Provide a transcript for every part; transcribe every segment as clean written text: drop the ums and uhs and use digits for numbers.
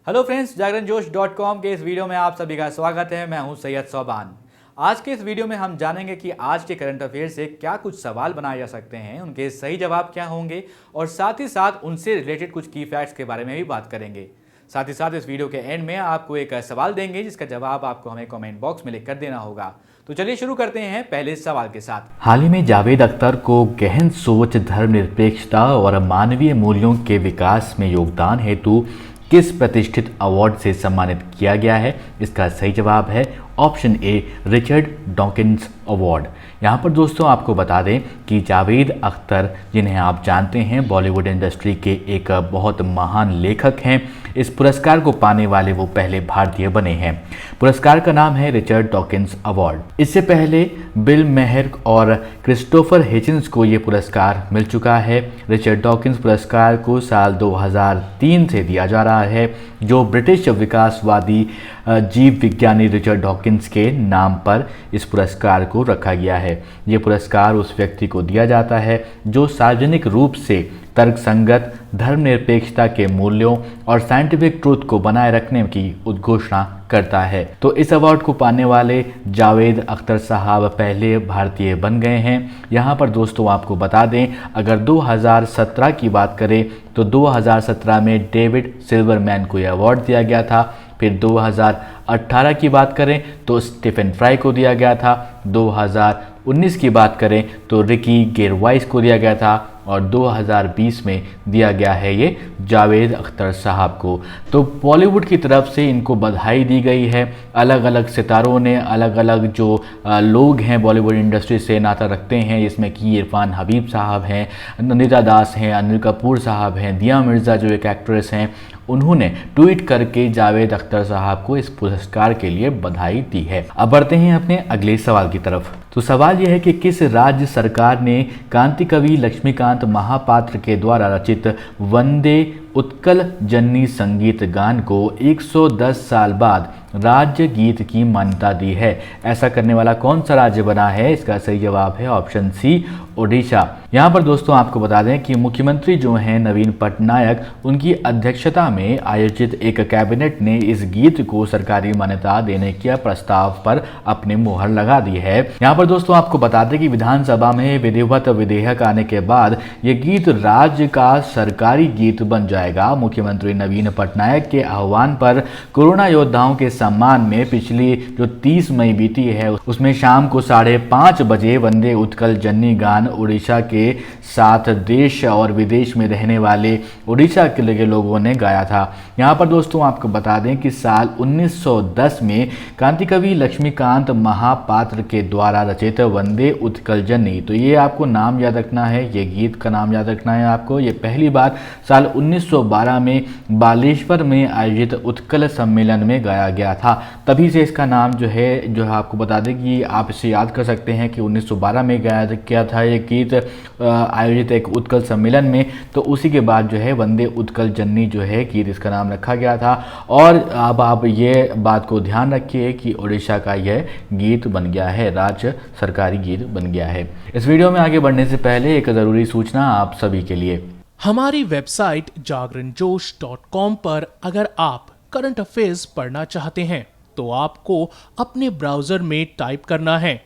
Hello friends, जागरण जोश .com के इस वीडियो में आप सभी का स्वागत है। मैं हूं सैयद सोबान। आज के इस वीडियो में हम जानेंगे कि आज के करंट अफेयर से क्या कुछ सवाल बनाए जा सकते हैं, उनके सही जवाब क्या होंगे और साथ ही साथ उनसे रिलेटेड कुछ की फैक्ट्स के बारे में भी बात करेंगे। साथ ही साथ इस वीडियो के एंड में आपको एक सवाल देंगे जिसका जवाब आपको हमें कमेंट बॉक्स में लिख कर देना होगा। तो चलिए शुरू करते हैं पहले सवाल के साथ। हाल ही में जावेद अख्तर को गहन सोच, धर्मनिरपेक्षता और मानवीय मूल्यों के विकास में योगदान हेतु किस प्रतिष्ठित अवार्ड से सम्मानित किया गया है? इसका सही जवाब है option A, Richard Dawkins award. यहाँ पर दोस्तों आपको बता दें कि जावेद अख्तर, जिन्हें आप जानते हैं बॉलीवुड इंडस्ट्री के एक बहुत महान लेखक हैं, इस पुरस्कार को पाने वाले वो पहले भारतीय बने हैं। पुरस्कार का नाम है रिचर्ड डॉकिंस अवार्ड। इससे पहले बिल मेहर और क्रिस्टोफर हिचिन्स को ये पुरस्कार मिल चुका है। रिचर्ड डॉकिंस पुरस्कार को साल 2003 से दिया जा रहा है, जो ब्रिटिश विकासवादी जीव विज्ञानी रिचर्ड डॉकिंस के नाम पर इस पुरस्कार को रखा गया है। ये पुरस्कार उस व्यक्ति को दिया जाता है जो सार्वजनिक रूप से तर्कसंगत, धर्मनिरपेक्षता के मूल्यों और साइंटिफिक ट्रूथ को बनाए रखने की उद्घोषणा करता है। तो इस अवार्ड को पाने वाले जावेद अख्तर साहब पहले भारतीय बन गए हैं। यहाँ पर दोस्तों आपको बता दें, अगर 2017 की बात करें तो 2017 में डेविड सिल्वरमैन को यह अवार्ड दिया गया था। फिर 2018 की बात करें तो स्टीफन फ्राई को दिया गया था। 2019 की बात करें तो रिकी गेरवाइस को दिया गया था और 2020 में दिया गया है ये जावेद अख्तर साहब को। तो बॉलीवुड की तरफ से इनको बधाई दी गई है। अलग अलग सितारों ने, अलग अलग जो लोग हैं बॉलीवुड इंडस्ट्री से नाता रखते हैं, जिसमें कि इरफान हबीब साहब हैं, नंदिता दास हैं, अनिल कपूर साहब हैं, दिया मिर्ज़ा जो एक एक्ट्रेस हैं, उन्होंने ट्वीट करके जावेद अख्तर साहब को इस पुरस्कार के लिए बधाई दी है। अब बढ़ते हैं अपने अगले सवाल की तरफ। तो सवाल यह है कि किस राज्य सरकार ने क्रांति कवि लक्ष्मीकांत महापात्र के द्वारा रचित वंदे उत्कल जननी संगीत गान को 110 साल बाद राज्य गीत की मान्यता दी है? ऐसा करने वाला कौन सा राज्य बना है? इसका सही जवाब है ऑप्शन सी, ओडिशा। यहाँ पर दोस्तों आपको बता दें कि मुख्यमंत्री जो हैं नवीन पटनायक, उनकी अध्यक्षता में आयोजित एक कैबिनेट ने इस गीत को सरकारी मान्यता देने के प्रस्ताव पर अपनी मुहर लगा दी है। यहाँ पर दोस्तों आपको बता दें कि विधानसभा में विधिवत विधेयक आने के बाद ये गीत राज्य का सरकारी गीत बन जाएगा। मुख्यमंत्री नवीन पटनायक के आह्वान पर कोरोना योद्धाओं के सम्मान में पिछली जो 30 मई बीती है, उसमें शाम को 5:30 बजे वंदे उत्कल जननी गान उड़ीसा के साथ देश और विदेश में रहने वाले उड़ीसा के लोगों ने गाया था। यहाँ पर दोस्तों आपको बता दें कि साल 1910 में क्रांति कवि लक्ष्मीकांत महापात्र के द्वारा रचित वंदे उत्कल जननी, तो ये आपको नाम याद रखना है, ये गीत का नाम याद रखना है आपको। ये पहली बार साल 1912 में बालेश्वर में आयोजित उत्कल सम्मेलन में गाया गया था। तभी से इसका नाम जो है आपको बता दें कि आप इसे याद कर सकते हैं कि 1912 में गाया गया था ये गीत आयोजित एक उत्कल सम्मेलन में। तो उसी के बाद जो है वंदे उत्कल जननी जो है गीत, इसका नाम रखा गया था। और अब आप ये बात को ध्यान रखिए कि उड़ीसा का यह गीत बन गया है, राज्य सरकारी गीत बन गया है। इस वीडियो में आगे बढ़ने से पहले एक ज़रूरी सूचना आप सभी के लिए। हमारी वेबसाइट जागरणजोश.com पर अगर आप करंट अफेयर्स पढ़ना चाहते हैं तो आपको अपने ब्राउजर में टाइप करना है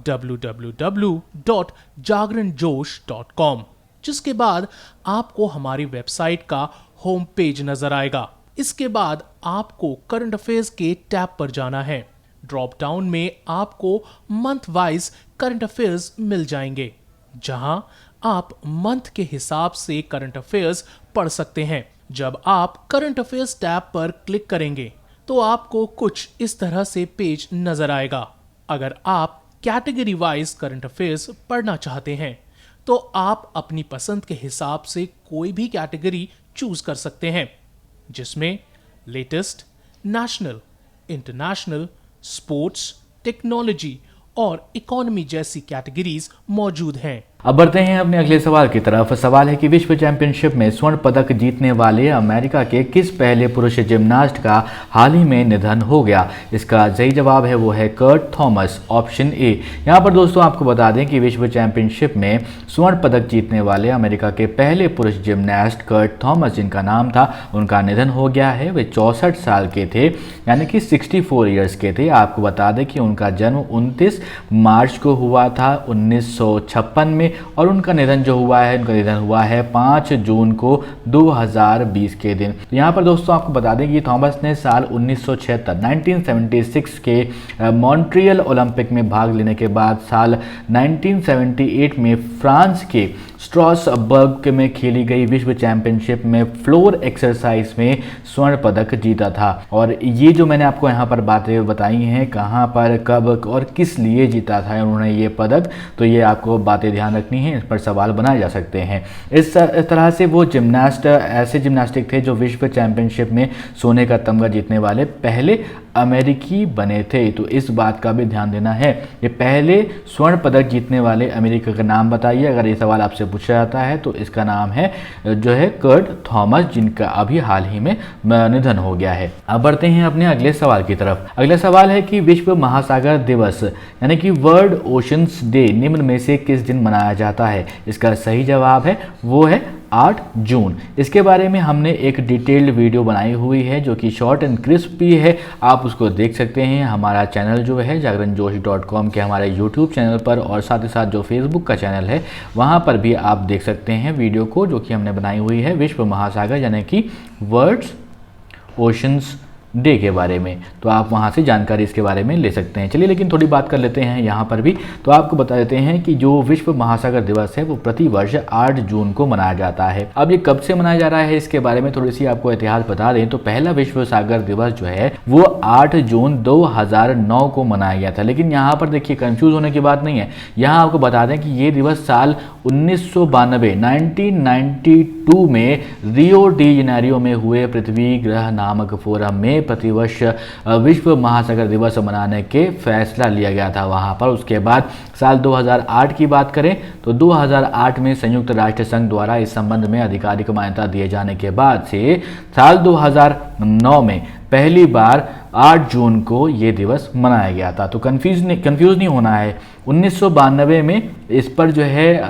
www.jagranjosh.com, जिसके बाद आपको हमारी वेबसाइट का होम पेज नजर आएगा। इसके बाद आपको करंट अफेयर्स के टैब पर जाना है। ड्रॉप डाउन में आपको मंथ वाइज करंट अफेयर्स मिल जाएंगे, जहां आप मंथ के हिसाब से करंट अफेयर्स पढ़ सकते हैं। जब आप करंट अफेयर्स टैब पर क्लिक करेंगे तो आपको कुछ इस तरह से पेज नजर आएगा। अगर आप कैटेगरी वाइज करंट अफेयर्स पढ़ना चाहते हैं तो आप अपनी पसंद के हिसाब से कोई भी कैटेगरी चूज कर सकते हैं, जिसमें latest, national, international, sports, technology और इकोनॉमी जैसी कैटेगरीज मौजूद हैं। अब बढ़ते हैं अपने अगले सवाल की तरफ। सवाल है कि विश्व चैंपियनशिप में स्वर्ण पदक जीतने वाले अमेरिका के किस पहले पुरुष जिम्नास्ट का हाल ही में निधन हो गया? इसका सही जवाब है वो है कर्ट थॉमस, ऑप्शन ए। यहाँ पर दोस्तों आपको बता दें कि विश्व चैंपियनशिप में स्वर्ण पदक जीतने वाले अमेरिका के पहले पुरुष जिम्नास्ट कर्ट थॉमस, जिनका नाम था, उनका निधन हो गया है। वे 64 साल के थे, यानी कि 64 ईयर्स के थे। आपको बता दें कि उनका जन्म 29 मार्च को हुआ था 1956 में, और उनका निधन जो हुआ है, उनका निधन हुआ है 5 जून को 2020 के दिन। तो यहाँ पर दोस्तों आपको बता दें कि थॉमस ने साल 1976 के मॉन्ट्रियल ओलंपिक में भाग लेने के बाद साल 1978 में फ्रांस के स्ट्रासबर्ग में खेली गई विश्व चैंपियनशिप में फ्लोर एक्सरसाइज में स्वर्ण पदक जीता था। और ये जो मैंने आपको यहाँ पर बातें बताई हैं, कहाँ पर, कब और किस लिए जीता था उन्होंने ये पदक, तो ये आपको बातें ध्यान रखनी है, इस पर सवाल बनाए जा सकते हैं। इस तरह से वो जिम्नास्ट ऐसे जिम्नास्टिक थे जो विश्व चैंपियनशिप में सोने का तमगा जीतने वाले पहले अमेरिकी बने थे। तो इस बात का भी ध्यान देना है। ये पहले स्वर्ण पदक जीतने वाले अमेरिका का नाम बताइए, अगर ये सवाल आपसे पूछा जाता है तो इसका नाम है जो है कर्ट थॉमस, जिनका अभी हाल ही में निधन हो गया है। अब बढ़ते हैं अपने अगले सवाल की तरफ। अगला सवाल है कि विश्व महासागर दिवस यानी कि वर्ल्ड ओशंस डे निम्न में से किस दिन मनाया जाता है? इसका सही जवाब है वो है 8 जून। इसके बारे में हमने एक डिटेल्ड वीडियो बनाई हुई है जो कि शॉर्ट एंड क्रिस्पी है, आप उसको देख सकते हैं। हमारा चैनल जो है jagranjoshi.com के हमारे यूट्यूब चैनल पर, और साथ ही साथ जो फेसबुक का चैनल है वहाँ पर भी आप देख सकते हैं वीडियो को, जो कि हमने बनाई हुई है विश्व महासागर यानी कि वर्ल्ड ओशंस डे के बारे में। तो आप वहाँ से जानकारी इसके बारे में ले सकते हैं। चलिए लेकिन थोड़ी बात कर लेते हैं यहाँ पर भी। तो आपको बता देते हैं कि जो विश्व महासागर दिवस है वो प्रति वर्ष 8 जून को मनाया जाता है। अब ये कब से मनाया जा रहा है इसके बारे में थोड़ी सी आपको इतिहास बता दें तो पहला विश्व सागर दिवस जो है वो 8 जून 2009 को मनाया गया था। लेकिन यहाँ पर देखिए कंफ्यूज होने की बात नहीं है। यहाँ आपको बता दें कि ये दिवस साल 1992 में रियो डी जेनेरियो में हुए पृथ्वी ग्रह नामक फोरम में प्रतिवर्ष विश्व महासागर दिवस मनाने के फैसला लिया गया था वहां पर। उसके बाद साल 2008 की बात करें तो 2008 में संयुक्त राष्ट्र संघ द्वारा इस संबंध में आधिकारिक मान्यता दिए जाने के बाद से साल 2009 में पहली बार 8 जून को ये दिवस मनाया गया था। तो कंफ्यूज नहीं होना है। 1992 में इस पर जो है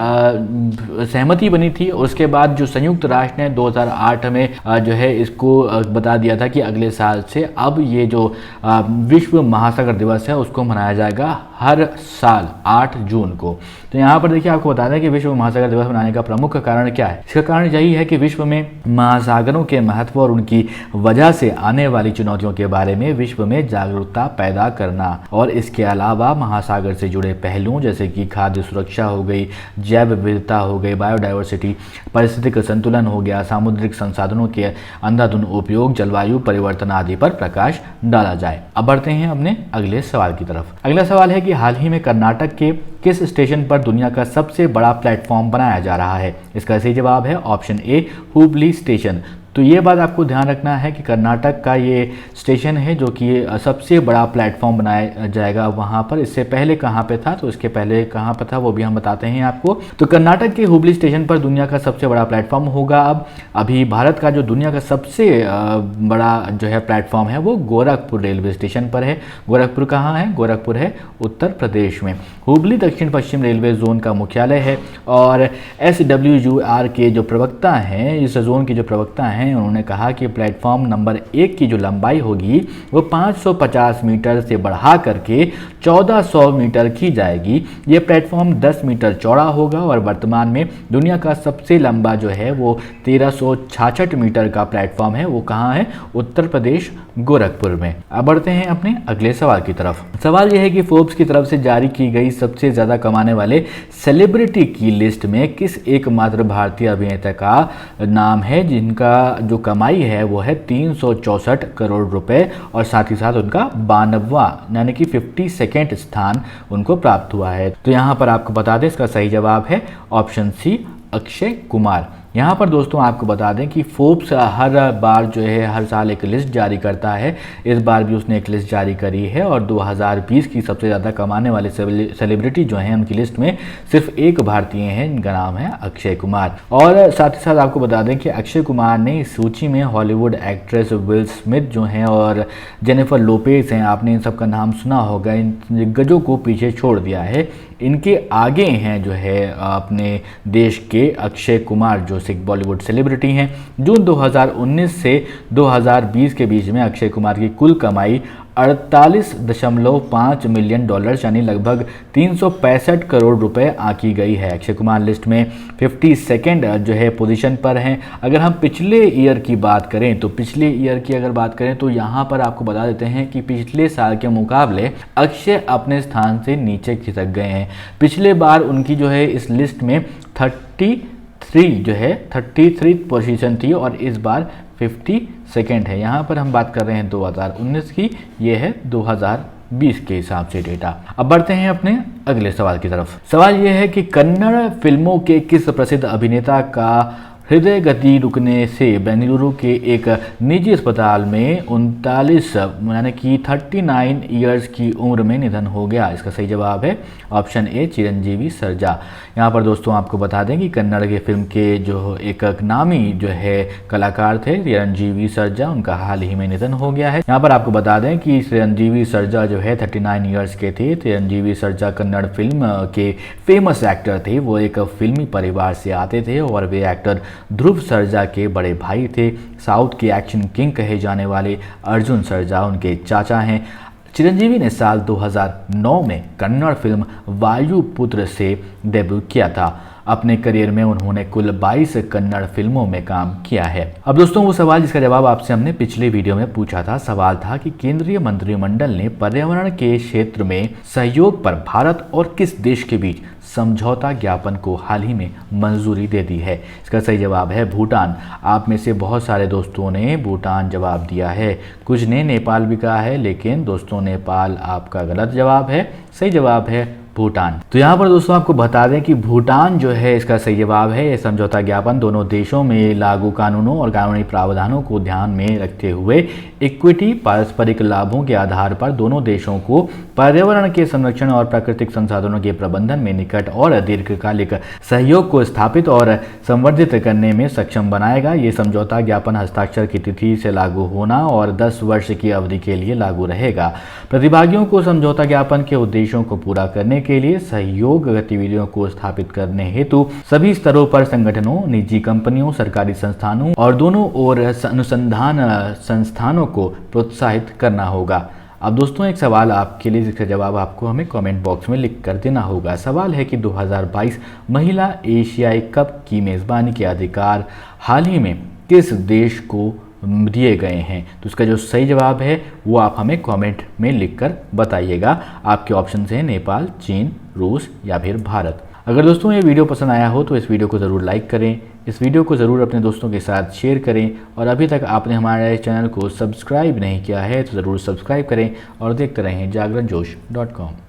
सहमति बनी थी। उसके बाद जो संयुक्त राष्ट्र ने 2008 में जो है इसको बता दिया था कि अगले साल से अब ये जो विश्व महासागर दिवस है उसको मनाया जाएगा हर साल 8 जून को। तो यहाँ पर देखिए आपको बता दें कि विश्व महासागर दिवस मनाने का प्रमुख कारण क्या है। इसका कारण यही है कि विश्व में महासागरों के महत्व और उनकी वजह से आने वाली चुनौतियों के बारे में विश्व में जागरूकता पैदा करना, और इसके अलावा महासागर से जुड़े पहलुओं जैसे कि खाद्य सुरक्षा हो गई, जैव विविधता हो गई, बायोडाइवर्सिटी, पारिस्थितिक संतुलन हो गया, सामुद्रिक संसाधनों के अंधाधुंध उपयोग, जलवायु परिवर्तन आदि पर प्रकाश डाला जाए। अब बढ़ते हैं अपने अगले सवाल की तरफ। अगला सवाल है कि हाल ही में कर्नाटक के किस स्टेशन पर दुनिया का सबसे बड़ा प्लेटफॉर्म बनाया जा रहा है? इसका सही जवाब है ऑप्शन ए, हुबली स्टेशन। तो ये बात आपको ध्यान रखना है कि कर्नाटक का ये स्टेशन है जो कि सबसे बड़ा प्लेटफॉर्म बनाया जाएगा वहाँ पर। इससे पहले कहाँ पे था, तो इसके पहले कहाँ पर था वो भी हम बताते हैं आपको। तो कर्नाटक के हुबली स्टेशन पर दुनिया का सबसे बड़ा प्लेटफॉर्म होगा। अब अभी भारत का जो दुनिया का सबसे बड़ा जो है प्लेटफॉर्म है वो गोरखपुर रेलवे स्टेशन पर है। गोरखपुर कहाँ है? गोरखपुर है उत्तर प्रदेश में। हुबली दक्षिण पश्चिम रेलवे जोन का मुख्यालय है, और SWUR के जो प्रवक्ता हैं, इस जोन के जो प्रवक्ता हैं, उन्होंने कहा कि प्लेटफॉर्म नंबर 1 की जो लंबाई होगी वो 550 मीटर से बढ़ा करके 1400 मीटर की जाएगी। ये प्लेटफॉर्म 10 मीटर चौड़ा होगा, और वर्तमान में दुनिया का सबसे लंबा जो है वो 1366 मीटर का प्लेटफॉर्म है। वो कहाँ है? उत्तर प्रदेश, गोरखपुर में। अब बढ़ते हैं अपने अगले सवाल की तरफ। सवाल यह है कि फोर्ब्स की तरफ से जारी की गई सबसे ज्यादा कमाने वाले सेलिब्रिटी की लिस्ट में किस एकमात्र भारतीय अभिनेता का नाम है जिनका जो कमाई है वो है 364 करोड़ रुपए, और साथ ही साथ उनका 92वां यानी कि 52nd स्थान उनको प्राप्त हुआ है। तो यहाँ पर आपको बता दें इसका सही जवाब है ऑप्शन सी, अक्षय कुमार। यहाँ पर दोस्तों आपको बता दें कि फोर्ब्स हर बार जो है हर साल एक लिस्ट जारी करता है। इस बार भी उसने एक लिस्ट जारी करी है और 2020 की सबसे ज़्यादा कमाने वाले सेलिब्रिटी जो हैं उनकी लिस्ट में सिर्फ एक भारतीय हैं, जिनका नाम है अक्षय कुमार। और साथ ही साथ आपको बता दें कि अक्षय कुमार ने इस सूची में हॉलीवुड एक्ट्रेस विल स्मिथ जो हैं और जेनिफर लोपेज हैं, आपने इन सब का नाम सुना होगा, इन दिग्गजों को पीछे छोड़ दिया है। इनके आगे हैं जो है अपने देश के अक्षय कुमार जो सिख बॉलीवुड सेलिब्रिटी हैं। जून 2019 से 2020 के बीच में अक्षय कुमार की कुल कमाई 48.5 मिलियन डॉलर यानी लगभग 365 करोड़ रुपए आंकी गई है। अक्षय कुमार लिस्ट में 52nd जो है पोजीशन पर हैं। अगर हम पिछले ईयर की बात करें तो पिछले ईयर की अगर बात करें तो यहाँ पर आपको बता देते हैं कि पिछले साल के मुकाबले अक्षय अपने स्थान से नीचे खिसक गए हैं। पिछले बार उनकी जो है इस लिस्ट में 33 पोजीशन थी और इस बार 52nd है। यहाँ पर हम बात कर रहे हैं 2019 की, ये है 2020 के हिसाब से डेटा। अब बढ़ते हैं अपने अगले सवाल की तरफ। सवाल यह है कि कन्नड़ फिल्मों के किस प्रसिद्ध अभिनेता का हृदय गति रुकने से बेंगलुरु के एक निजी अस्पताल में 39 यानी कि 39 ईयर्स की उम्र में निधन हो गया? इसका सही जवाब है ऑप्शन ए चिरंजीवी सर्जा। यहाँ पर दोस्तों आपको बता दें कि कन्नड़ के फिल्म के जो एक नामी जो है कलाकार थे चिरंजीवी सर्जा, उनका हाल ही में निधन हो गया है। यहाँ पर आपको बता दें कि चिरंजीवी सर्जा जो है 39 ईयर्स के थे। चिरंजीवी सर्जा कन्नड़ फिल्म के फेमस एक्टर थे। वो एक फिल्मी परिवार से आते थे और वे एक्टर ध्रुव सर्जा के बड़े भाई थे। साउथ के एक्शन किंग कहे जाने वाले अर्जुन सर्जा उनके चाचा हैं। चिरंजीवी ने साल 2009 में कन्नड़ फिल्म वायुपुत्र से डेब्यू किया था। अपने करियर में उन्होंने कुल 22 कन्नड़ फिल्मों में काम किया है। अब दोस्तों वो सवाल जिसका जवाब आपसे हमने पिछले वीडियो में पूछा था, सवाल था कि केंद्रीय मंत्रिमंडल ने पर्यावरण के क्षेत्र में सहयोग पर भारत और किस देश के बीच समझौता ज्ञापन को हाल ही में मंजूरी दे दी है? इसका सही जवाब है भूटान। आप में से बहुत सारे दोस्तों ने भूटान जवाब दिया है, कुछ ने नेपाल भी कहा है, लेकिन दोस्तों नेपाल आपका गलत जवाब है। सही जवाब है भूटान। तो यहाँ पर दोस्तों आपको बता दें कि भूटान जो है इसका सही जवाब है। यह समझौता ज्ञापन दोनों देशों में लागू कानूनों और कानूनी प्रावधानों को ध्यान में रखते हुए इक्विटी पारस्परिक लाभों के आधार पर दोनों देशों को पर्यावरण के संरक्षण और प्राकृतिक संसाधनों के प्रबंधन में निकट और दीर्घकालिक सहयोग को स्थापित और संवर्धित करने में सक्षम बनाएगा। ये समझौता ज्ञापन हस्ताक्षर की तिथि से लागू होना और 10 वर्ष की अवधि के लिए लागू रहेगा। प्रतिभागियों को समझौता ज्ञापन के उद्देश्यों को पूरा करने के लिए सहयोग गतिविधियों को स्थापित करने हेतु सभी स्तरों पर संगठनों, निजी कंपनियों, सरकारी संस्थानों और दोनों ओर अनुसंधान संस्थानों को प्रोत्साहित करना होगा। अब दोस्तों एक सवाल आपके लिए जिसका जवाब आपको हमें कमेंट बॉक्स में लिख कर देना होगा। सवाल है कि 2022 महिला एशियाई कप की मेज़बानी के अधिकार हाल ही में किस देश को दिए गए हैं? तो इसका जो सही जवाब है वो आप हमें कमेंट में लिखकर बताइएगा। आपके ऑप्शन हैं नेपाल, चीन, रूस या फिर भारत। अगर दोस्तों ये वीडियो पसंद आया हो तो इस वीडियो को ज़रूर लाइक करें, इस वीडियो को ज़रूर अपने दोस्तों के साथ शेयर करें और अभी तक आपने हमारे चैनल को सब्सक्राइब नहीं किया है तो ज़रूर सब्सक्राइब करें और देखते रहें जागरणजोश.com।